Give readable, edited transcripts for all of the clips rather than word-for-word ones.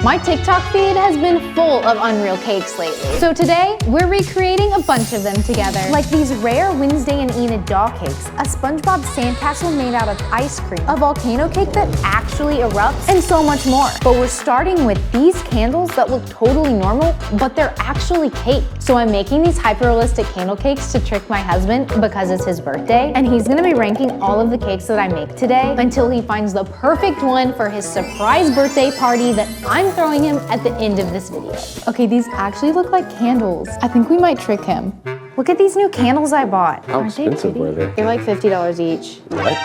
My TikTok feed has been full of unreal cakes lately. So today, we're recreating a bunch of them together. Like these rare Wednesday and Enid doll cakes, a SpongeBob sandcastle made out of ice cream, a volcano cake that actually erupts, and so much more. But we're starting with these candles that look totally normal, but they're actually cake. So I'm making these hyper-realistic candle cakes to trick my husband because it's his birthday, and he's gonna be ranking all of the cakes that I make today until he finds the perfect one for his surprise birthday party that I'm throwing him at the end of this video. Okay, these actually look like candles. I think we might trick him. Look at these new candles I bought. How expensive were they? They're like $50 each. What?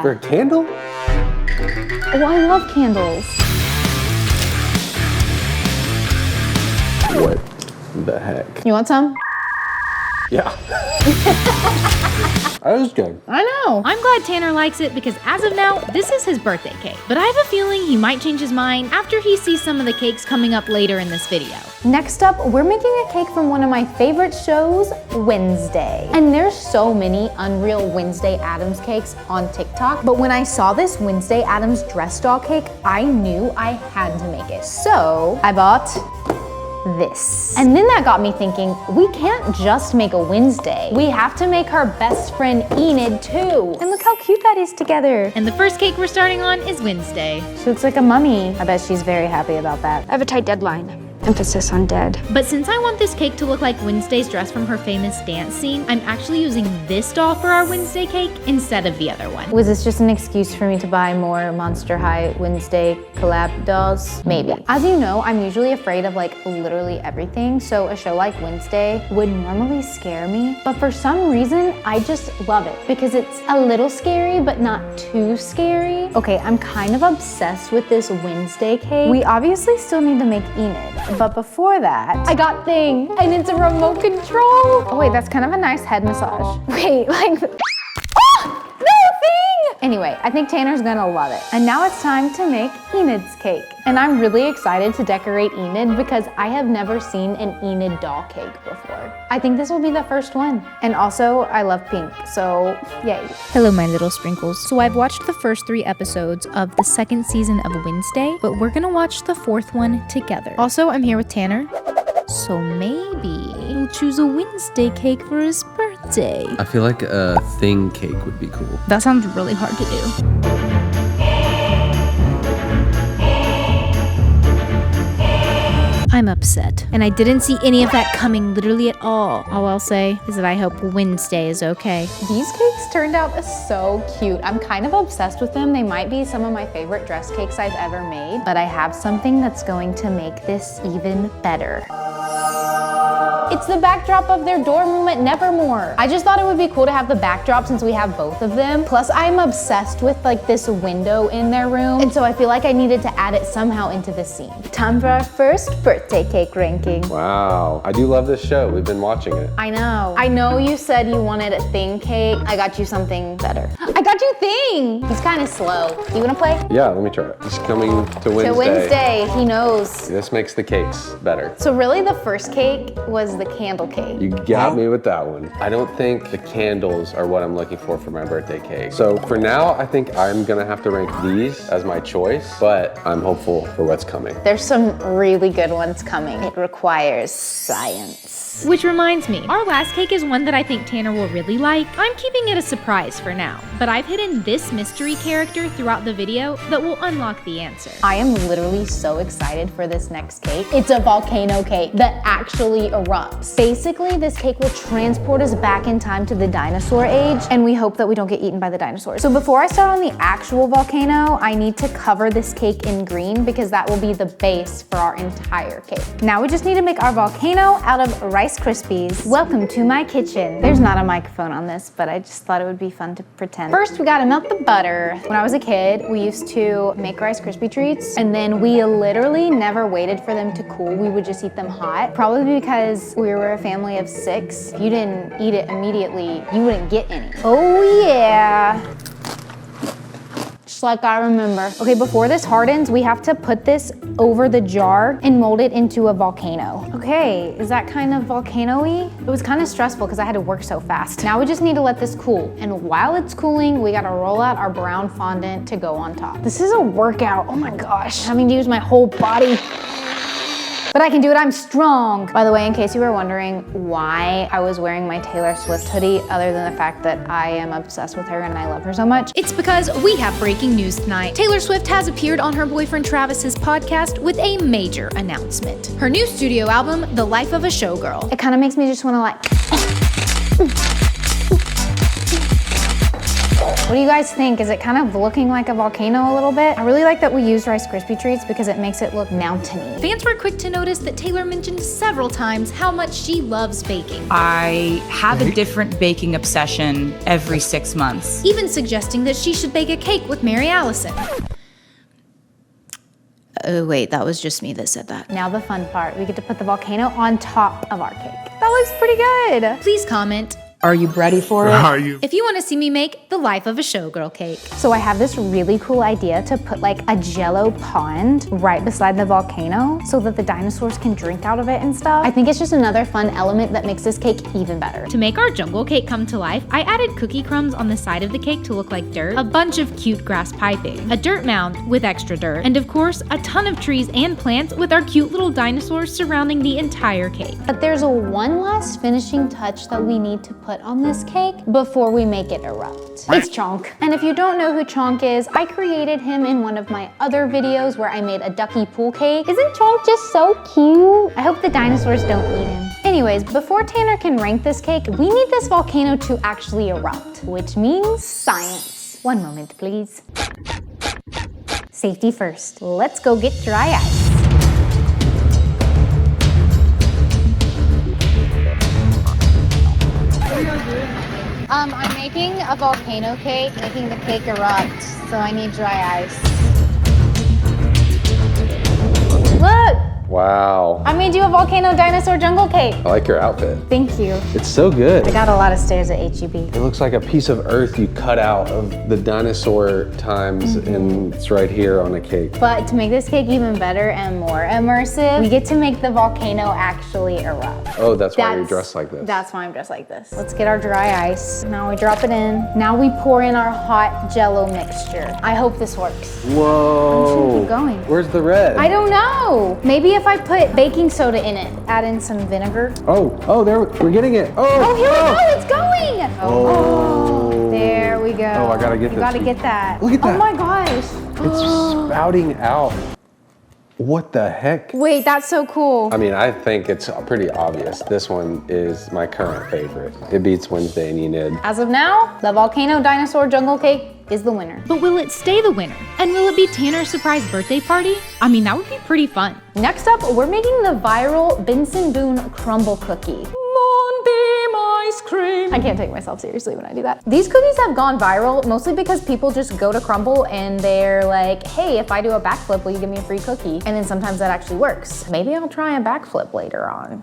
For a candle? Oh, I love candles. What the heck? You want some? Yeah. That was good. I know. I'm glad Tanner likes it because as of now, this is his birthday cake. But I have a feeling he might change his mind after he sees some of the cakes coming up later in this video. Next up, we're making a cake from one of my favorite shows, Wednesday. And there's so many Unreal Wednesday Addams cakes on TikTok, but when I saw this Wednesday Addams dress doll cake, I knew I had to make it. So I bought this. And then that got me thinking, we can't just make a Wednesday. We have to make her best friend Enid too. And look how cute that is together. And the first cake we're starting on is Wednesday. She looks like a mummy. I bet she's very happy about that. I have a tight deadline. Emphasis on dead. But since I want this cake to look like Wednesday's dress from her famous dance scene, I'm actually using this doll for our Wednesday cake instead of the other one. Was this just an excuse for me to buy more Monster High Wednesday collab dolls? Maybe. As you know, I'm usually afraid of like literally everything, so a show like Wednesday would normally scare me, but for some reason, I just love it because it's a little scary, but not too scary. Okay, I'm kind of obsessed with this Wednesday cake. We obviously still need to make Enid, but before that, I got Thing, and it's a remote control. Oh wait, that's kind of a nice head massage. Wait, like, oh, no, Thing! Anyway, I think Tanner's gonna love it. And now it's time to make Enid's cake. And I'm really excited to decorate Enid because I have never seen an Enid doll cake before. I think this will be the first one. And also, I love pink, so yay. Hello, my little sprinkles. So I've watched the first 3 episodes of the second season of Wednesday, but we're gonna watch the 4th one together. Also, I'm here with Tanner. So maybe he'll choose a Wednesday cake for his birthday. I feel like a Thing cake would be cool. That sounds really hard to do. I'm upset, and I didn't see any of that coming literally at all. All I'll say is that I hope Wednesday is okay. These cakes turned out so cute. I'm kind of obsessed with them. They might be some of my favorite dress cakes I've ever made, but I have something that's going to make this even better. It's the backdrop of their dorm room at Nevermore. I just thought it would be cool to have the backdrop since we have both of them. Plus, I'm obsessed with like this window in their room. And so I feel like I needed to add it somehow into the scene. Time for our first birthday cake ranking. Wow, I do love this show. We've been watching it. I know you said you wanted a Thing cake. I got you something better. I got you Thing. He's kind of slow. You wanna play? Yeah, let me try it. It's coming to Wednesday. To Wednesday, he knows. This makes the cakes better. So really the first cake was the candle cake. You got me with that one. I don't think the candles are what I'm looking for my birthday cake. So for now, I think I'm gonna have to rank these as my choice, but I'm hopeful for what's coming. There's some really good ones coming. It requires science. Which reminds me, our last cake is one that I think Tanner will really like. I'm keeping it a surprise for now, but I've hidden this mystery character throughout the video that will unlock the answer. I am literally so excited for this next cake. It's a volcano cake that actually erupts. Basically, this cake will transport us back in time to the dinosaur age, and we hope that we don't get eaten by the dinosaurs. So before I start on the actual volcano, I need to cover this cake in green because that will be the base for our entire cake. Now we just need to make our volcano out of Rice Krispies. Welcome to my kitchen. There's not a microphone on this, but I just thought it would be fun to pretend. First, we gotta melt the butter. When I was a kid, we used to make Rice Krispie treats, and then we literally never waited for them to cool. We would just eat them hot, probably because we were a family of 6. If you didn't eat it immediately, you wouldn't get any. Oh yeah. just like I remember. Okay, before this hardens, we have to put this over the jar and mold it into a volcano. Okay, is that kind of volcano-y? It was kind of stressful because I had to work so fast. Now we just need to let this cool. And while it's cooling, we gotta roll out our brown fondant to go on top. This is a workout, oh my gosh. Having to use my whole body. But I can do it, I'm strong. By the way, in case you were wondering why I was wearing my Taylor Swift hoodie, other than the fact that I am obsessed with her and I love her so much. It's because we have breaking news tonight. Taylor Swift has appeared on her boyfriend Travis's podcast with a major announcement. Her new studio album, The Life of a Showgirl. It kind of makes me just wanna like, what do you guys think? Is it kind of looking like a volcano a little bit? I really like that we used Rice Krispie treats because it makes it look mountainy. Fans were quick to notice that Taylor mentioned several times how much she loves baking. I have a different baking obsession every 6 months. Even suggesting that she should bake a cake with Mary Allison. Oh wait, that was just me that said that. Now the fun part, we get to put the volcano on top of our cake. That looks pretty good. Please comment. Are you ready for it? Are you? If you want to see me make the Life of a Showgirl cake. So I have this really cool idea to put like a jello pond right beside the volcano so that the dinosaurs can drink out of it and stuff. I think it's just another fun element that makes this cake even better. To make our jungle cake come to life, I added cookie crumbs on the side of the cake to look like dirt, a bunch of cute grass piping, a dirt mound with extra dirt, and of course, a ton of trees and plants with our cute little dinosaurs surrounding the entire cake. But there's one last finishing touch that we need to put on this cake before we make it erupt. It's Chonk. And if you don't know who Chonk is, I created him in one of my other videos where I made a ducky pool cake. Isn't Chonk just so cute? I hope the dinosaurs don't eat him. Anyways, before Tanner can rank this cake, we need this volcano to actually erupt, which means science. One moment, please. Safety first. Let's go get dry ice. I'm making a volcano cake, making the cake erupt, so I need dry ice. Look! Wow. I made you a volcano dinosaur jungle cake. I like your outfit. Thank you. It's so good. I got a lot of stairs at HEB. It looks like a piece of earth you cut out of the dinosaur times and it's right here on a cake. But to make this cake even better and more immersive, we get to make the volcano actually erupt. Oh, that's why you're dressed like this. That's why I'm dressed like this. Let's get our dry ice. Now we drop it in. Now we pour in our hot Jello mixture. I hope this works. Whoa. I'm just gonna keep going. Where's the red? I don't know. Maybe if I put baking soda in it, add in some vinegar. Oh, there, we're getting it. Oh, here we go, it's going. Oh. There we go. Oh, I gotta get You this. gotta get that. Look at that. Oh my gosh. It's spouting out. What the heck? Wait, that's so cool. I mean, I think it's pretty obvious. This one is my current favorite. It beats Wednesday and Enid. As of now, the volcano dinosaur jungle cake is the winner. But will it stay the winner? And will it be Tanner's surprise birthday party? I mean, that would be pretty fun. Next up, we're making the viral Benson Boone crumble cookie. Moonbeam ice cream. I can't take myself seriously when I do that. These cookies have gone viral mostly because people just go to Crumble and they're like, hey, if I do a backflip, will you give me a free cookie? And then sometimes that actually works. Maybe I'll try a backflip later on.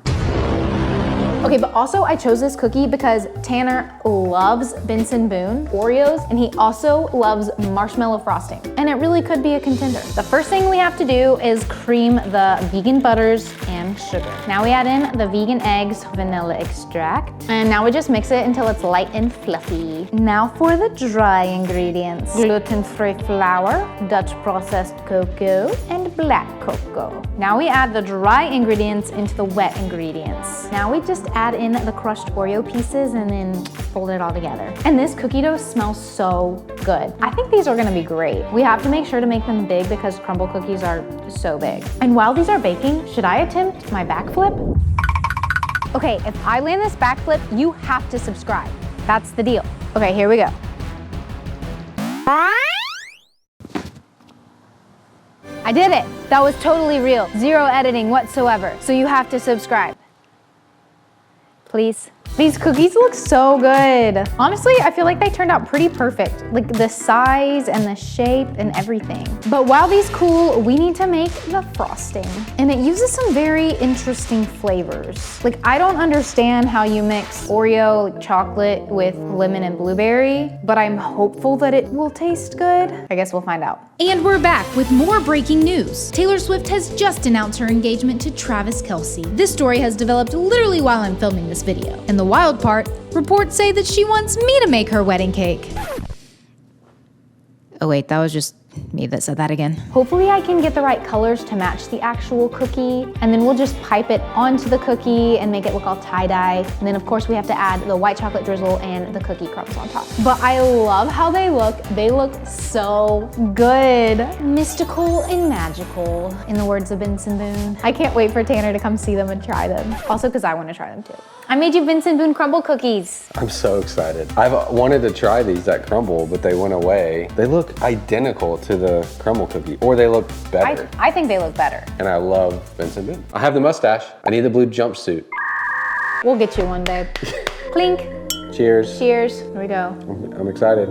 Okay, but also I chose this cookie because Tanner loves Benson Boone Oreos, and he also loves marshmallow frosting. And it really could be a contender. The first thing we have to do is cream the vegan butters and sugar. Now we add in the vegan eggs, vanilla extract, and now we just mix it until it's light and fluffy. Now for the dry ingredients. Gluten-free flour, Dutch processed cocoa, and black cocoa. Now we add the dry ingredients into the wet ingredients. Now we just add in the crushed Oreo pieces and then fold it all together. And this cookie dough smells so good. I think these are gonna be great. We have to make sure to make them big because crumble cookies are so big. And while these are baking, should I attempt my backflip? Okay, if I land this backflip, you have to subscribe. That's the deal. Okay, here we go. I did it. That was totally real. Zero editing whatsoever. So you have to subscribe. Please. These cookies look so good. Honestly, I feel like they turned out pretty perfect. Like the size and the shape and everything. But while these cool, we need to make the frosting. And it uses some very interesting flavors. Like I don't understand how you mix Oreo like chocolate with lemon and blueberry, but I'm hopeful that it will taste good. I guess we'll find out. And we're back with more breaking news. Taylor Swift has just announced her engagement to Travis Kelce. This story has developed literally while I'm filming this video. And the wild part, reports say that she wants me to make her wedding cake. Oh wait, that was just me that said that again. Hopefully I can get the right colors to match the actual cookie, and then we'll just pipe it onto the cookie and make it look all tie-dye. And then of course we have to add the white chocolate drizzle and the cookie crumbs on top. But I love how they look. They look so good. Mystical and magical, in the words of Benson Boone. I can't wait for Tanner to come see them and try them. Also because I want to try them too. I made you Benson Boone crumble cookies. I'm so excited. I've wanted to try these that crumble, but they went away. They look identical to the crumble cookie, or they look better. I think they look better. And I love Benson Boone. I have the mustache. I need the blue jumpsuit. We'll get you one, babe. Clink. Cheers. Cheers. Here we go. I'm excited.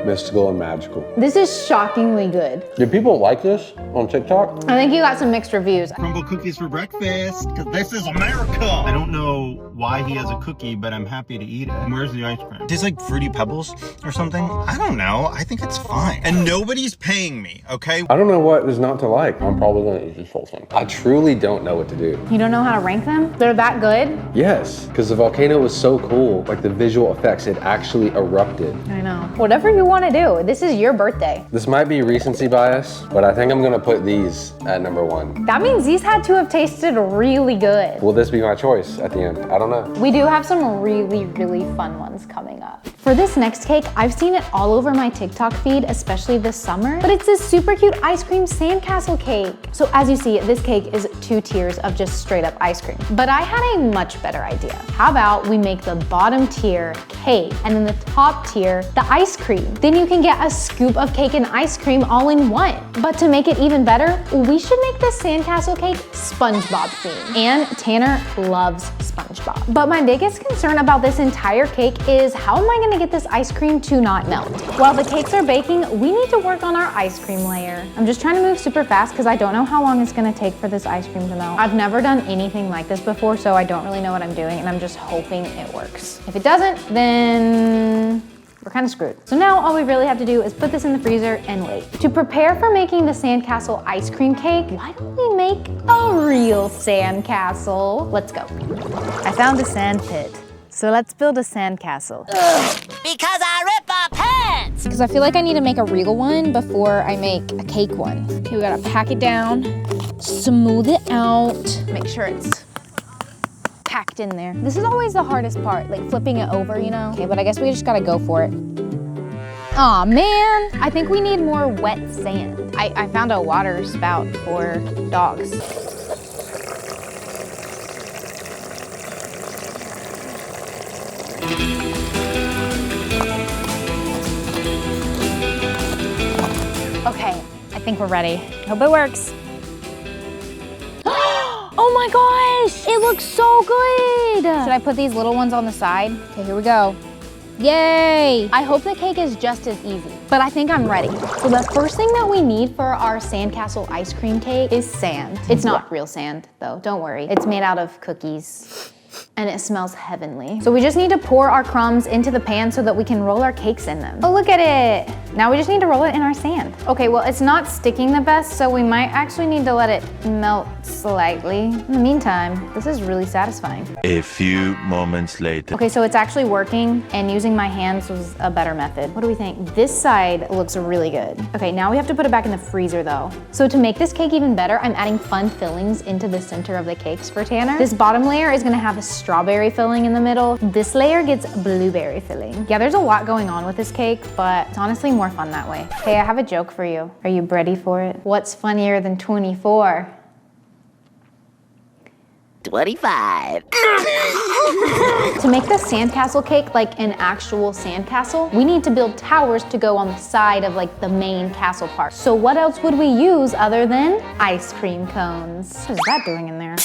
Mystical and magical. This is shockingly good. Do people like this on TikTok? I think you got some mixed reviews. Crumble cookies for breakfast, because this is America. I don't know why he has a cookie, but I'm happy to eat it. And where's the ice cream? Tastes like Fruity Pebbles or something. I don't know. I think it's fine. And nobody's paying me, okay? I don't know what is not to like. I'm probably gonna eat this whole thing. I truly don't know what to do. You don't know how to rank them? They're that good? Yes, because the volcano was so cool. Like the visual effects, it actually erupted. I know. Whatever you want to do. This is your birthday. This might be recency bias, but I think I'm gonna put these at number 1. That means these had to have tasted really good. Will this be my choice at the end? I don't know. We do have some really, really fun ones coming up. For this next cake, I've seen it all over my TikTok feed, especially this summer, but it's this super cute ice cream sandcastle cake. So as you see, this cake is 2 tiers of just straight up ice cream. But I had a much better idea. How about we make the bottom tier cake and then the top tier, the ice cream. Then you can get a scoop of cake and ice cream all in one. But to make it even better, we should make this sandcastle cake SpongeBob themed. And Tanner loves SpongeBob. But my biggest concern about this entire cake is how am I gonna get this ice cream to not melt? While the cakes are baking, we need to work on our ice cream layer. I'm just trying to move super fast because I don't know how long it's gonna take for this ice cream to melt. I've never done anything like this before, so I don't really know what I'm doing, and I'm just hoping it works. If it doesn't, then we're kind of screwed. So now all we really have to do is put this in the freezer and wait. To prepare for making the sandcastle ice cream cake, why don't we make a real sandcastle? Let's go. I found a sand pit. So let's build a sandcastle. Because I rip our pants! Because I feel like I need to make a real one before I make a cake one. Okay, we gotta pack it down, smooth it out. Make sure it's packed in there. This is always the hardest part, like flipping it over, you know? Okay, but I guess we just gotta go for it. Aw, man. I think we need more wet sand. I found a water spout for dogs. Okay, I think we're ready. Hope it works. Oh my gosh, it looks so good. Should I put these little ones on the side? Okay, here we go. Yay! I hope the cake is just as easy, but I think I'm ready. So the first thing that we need for our sandcastle ice cream cake is sand. It's not real sand though, don't worry. It's made out of cookies. And it smells heavenly. So we just need to pour our crumbs into the pan so that we can roll our cakes in them. Oh, look at it. Now we just need to roll it in our sand. Okay, well, it's not sticking the best, so we might actually need to let it melt slightly. In the meantime, this is really satisfying. A few moments later. Okay, so it's actually working, and using my hands was a better method. What do we think? This side looks really good. Okay, now we have to put it back in the freezer though. So to make this cake even better, I'm adding fun fillings into the center of the cakes for Tanner. This bottom layer is gonna have a strawberry filling in the middle. This layer gets blueberry filling. Yeah, there's a lot going on with this cake, but it's honestly more fun that way. Hey, I have a joke for you. Are you ready for it? What's funnier than 24? 25. To make the sandcastle cake like an actual sandcastle, we need to build towers to go on the side of like the main castle part. So what else would we use other than ice cream cones? What is that doing in there?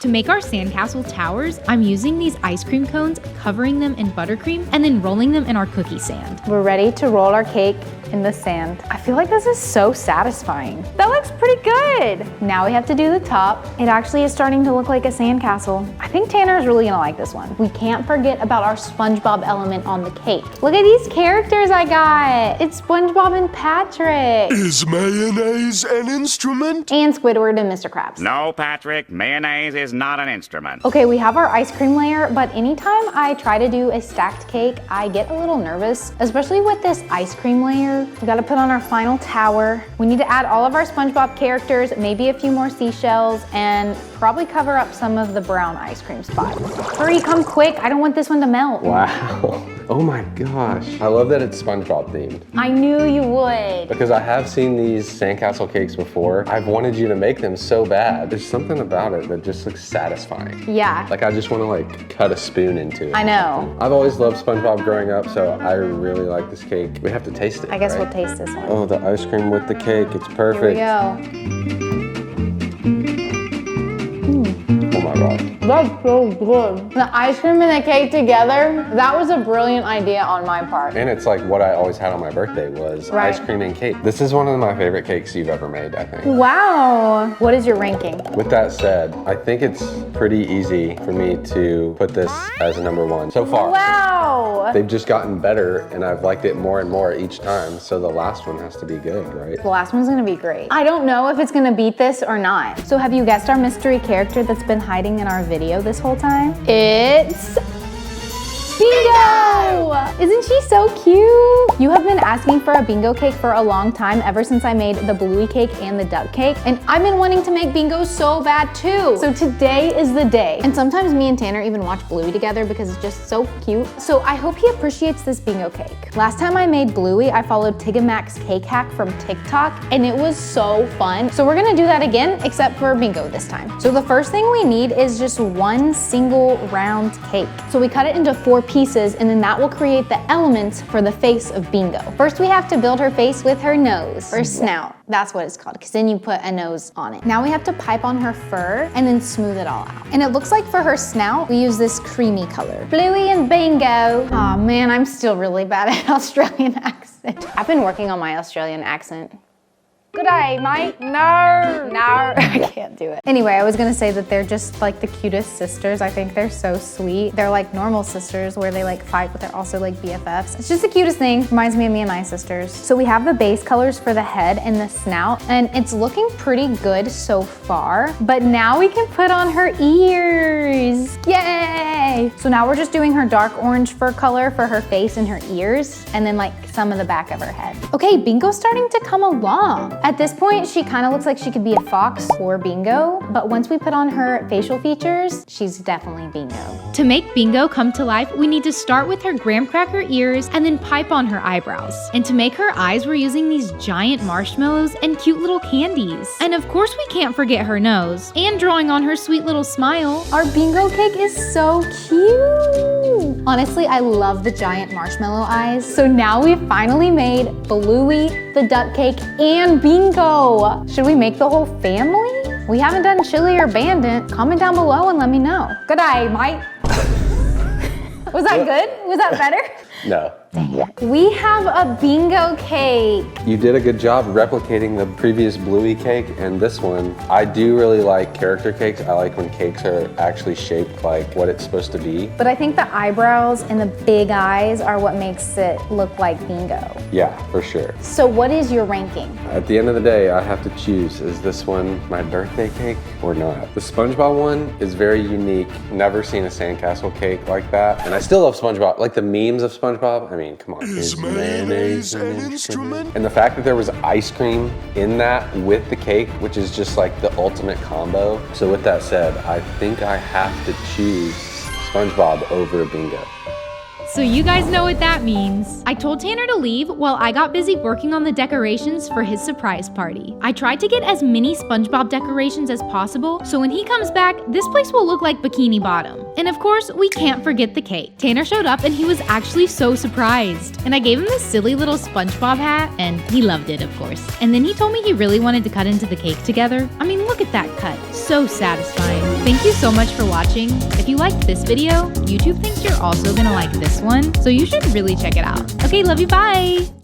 To make our sandcastle towers, I'm using these ice cream cones, covering them in buttercream, and then rolling them in our cookie sand. We're ready to roll our cake in the sand. I feel like this is so satisfying. That looks pretty good. Now we have to do the top. It actually is starting to look like a sandcastle. I think Tanner is really gonna like this one. We can't forget about our SpongeBob element on the cake. Look at these characters I got. It's SpongeBob and Patrick. Is mayonnaise an instrument? And Squidward and Mr. Krabs. No, Patrick, mayonnaise is not an instrument. Okay, we have our ice cream layer, but anytime I try to do a stacked cake, I get a little nervous, especially with this ice cream layer. We gotta put on our final tower. We need to add all of our SpongeBob characters, maybe a few more seashells, and probably cover up some of the brown ice cream spots. Hurry, come quick. I don't want this one to melt. Wow. Oh my gosh. I love that it's SpongeBob themed. I knew you would. Because I have seen these sandcastle cakes before. I've wanted you to make them so bad. There's something about it that just looks satisfying. Yeah. Like I just want to like cut a spoon into it. I know. I've always loved SpongeBob growing up, so I really like this cake. We have to taste it. I guess right? we'll taste this one. Oh, the ice cream with the cake. It's perfect. Here we go. Oh my god. That's so good. The ice cream and the cake together, that was a brilliant idea on my part. And it's like what I always had on my birthday was Right. ice cream and cake. This is one of my favorite cakes you've ever made, I think. Wow. What is your ranking? With that said, I think it's pretty easy for me to put this as a number one so far. Wow. They've just gotten better and I've liked it more and more each time. So the last one has to be good, right? The last one's gonna be great. I don't know if it's gonna beat this or not. So have you guessed our mystery character that's been hiding in our video this whole time? It's Bingo! Isn't she so cute? You have been asking for a bingo cake for a long time, ever since I made the bluey cake and the duck cake, and I've been wanting to make bingo so bad too. So today is the day. And sometimes me and Tanner even watch Bluey together because it's just so cute. So I hope he appreciates this bingo cake. Last time I made Bluey, I followed Tigamak's cake hack from TikTok, and it was so fun. So we're gonna do that again, except for bingo this time. So the first thing we need is just one single round cake. So we cut it into 4 pieces, and then that will create the elements for the face of Bingo. First, we have to build her face with her nose, or snout. That's what it's called, because then you put a nose on it. Now we have to pipe on her fur and then smooth it all out. And it looks like for her snout, we use this creamy color. Bluey and Bingo. Aw, man, I'm still really bad at Australian accent. I've been working on my Australian accent. Good day, mate. No, I can't do it. Anyway, I was gonna say that they're just like the cutest sisters. I think they're so sweet. They're like normal sisters where they like fight, but they're also like BFFs. It's just the cutest thing. Reminds me of me and my sisters. So we have the base colors for the head and the snout, and it's looking pretty good so far. But now we can put on her ears. Yay! So now we're just doing her dark orange fur color for her face and her ears, and then like some of the back of her head. Okay, Bingo's starting to come along. At this point, she kind of looks like she could be a fox or Bingo, but once we put on her facial features, she's definitely Bingo. To make Bingo come to life, we need to start with her graham cracker ears and then pipe on her eyebrows. And to make her eyes, we're using these giant marshmallows and cute little candies. And of course, we can't forget her nose and drawing on her sweet little smile. Our Bingo cake is so cute. Honestly, I love the giant marshmallow eyes. So now we've finally made Bluey, the duck cake, and Bingo. Should we make the whole family? We haven't done Chili or Bandit. Comment down below and let me know. Good day, Mike. Was that good? Was that better? No. We have a Bingo cake. You did a good job replicating the previous Bluey cake and this one. I do really like character cakes. I like when cakes are actually shaped like what it's supposed to be. But I think the eyebrows and the big eyes are what makes it look like Bingo. Yeah, for sure. So what is your ranking? At the end of the day, I have to choose, is this one my birthday cake or not? The SpongeBob one is very unique. Never seen a sandcastle cake like that. And I still love SpongeBob. Like the memes of SpongeBob, I mean, come on. Is mayonnaise an instrument? And the fact that there was ice cream in that with the cake, which is just like the ultimate combo. So with that said, I think I have to choose SpongeBob over Bingo. So you guys know what that means. I told Tanner to leave while I got busy working on the decorations for his surprise party. I tried to get as many SpongeBob decorations as possible, so when he comes back, this place will look like Bikini Bottom. And of course, we can't forget the cake. Tanner showed up and he was actually so surprised. And I gave him this silly little SpongeBob hat, and he loved it, of course. And then he told me he really wanted to cut into the cake together. I mean, look at that cut. So satisfying. Thank you so much for watching. If you liked this video, YouTube thinks you're also gonna like this one, so you should really check it out. Okay, love you, bye!